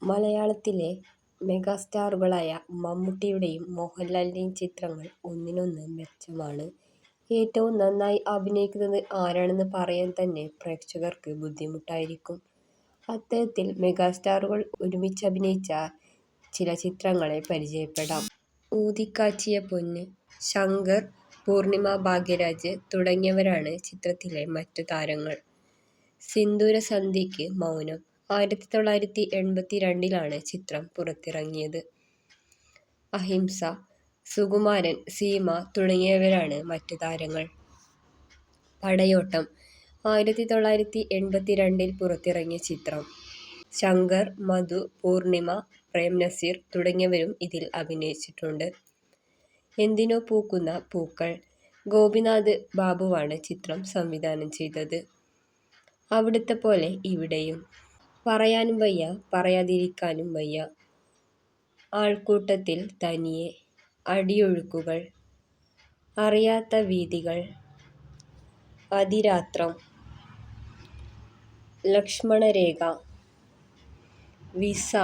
മലയാളത്തിലെ മെഗാസ്റ്റാറുകളായ മമ്മൂട്ടിയുടെയും മോഹൻലാലിന്റെയും ചിത്രങ്ങൾ ഒന്നിനൊന്ന് മെച്ചമാണ്. ഏറ്റവും നന്നായി അഭിനയിക്കുന്നത് ആരാണെന്ന് പറയാൻ തന്നെ പ്രേക്ഷകർക്ക് ബുദ്ധിമുട്ടായിരിക്കും. അത്തരത്തിൽ മെഗാസ്റ്റാറുകൾ ഒരുമിച്ചഭിനയിച്ച ചില ചിത്രങ്ങളെ പരിചയപ്പെടാം. ഊതിക്കാച്ചിയ പൊന്ന്, ശങ്കർ, പൂർണിമ ഭാഗ്യരാജ് തുടങ്ങിയവരാണ് ചിത്രത്തിലെ മറ്റു താരങ്ങൾ. സിന്ദൂരസന്ധ്യയ്ക്ക് മൗനം. 1982 ചിത്രം പുറത്തിറങ്ങിയത്. അഹിംസ, സുകുമാരൻ, സീമ തുടങ്ങിയവരാണ് മറ്റു താരങ്ങൾ. പടയോട്ടം 1982 പുറത്തിറങ്ങിയ ചിത്രം. ശങ്കർ, മധു, പൂർണിമ, പ്രേം നസീർ തുടങ്ങിയവരും ഇതിൽ അഭിനയിച്ചിട്ടുണ്ട്. എന്തിനോ പൂക്കുന്ന പൂക്കൾ. ഗോപിനാഥ് ബാബുവാണ് ചിത്രം സംവിധാനം ചെയ്തത്. അവിടുത്തെ പോലെ ഇവിടെയും. പറയാനും വയ്യ, പറയാതിരിക്കാനും വയ്യ. ആൾക്കൂട്ടത്തിൽ തനിയെ. അടിയൊഴുക്കുകൾ. അറിയാത്ത വീഥികൾ. അതിരാത്രം. ലക്ഷ്മണരേഖ. വിസ.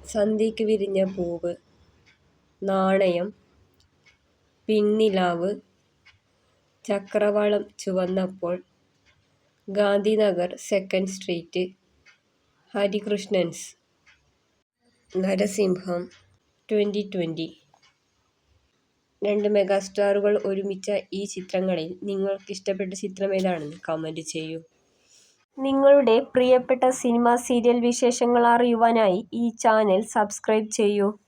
സന്ധ്യയ്ക്ക് വിരിഞ്ഞ പൂവ്. നാണയം. പിൻനിലാവ്. ചക്രവാളം ചുവന്നപ്പോൾ. Gandhinagar second street. ഹരികൃഷ്ണൻസ്. നരസിംഹം. 2020. രണ്ട് മെഗാസ്റ്റാറുകൾ ഒരുമിച്ച ഈ ചിത്രങ്ങളിൽ നിങ്ങൾക്കിഷ്ടപ്പെട്ട ചിത്രം ഏതാണെന്ന് കമന്റ് ചെയ്യൂ. നിങ്ങളുടെ പ്രിയപ്പെട്ട സിനിമ, സീരിയൽ വിശേഷങ്ങൾ അറിയുവാനായി ഈ ചാനൽ സബ്സ്ക്രൈബ് ചെയ്യൂ.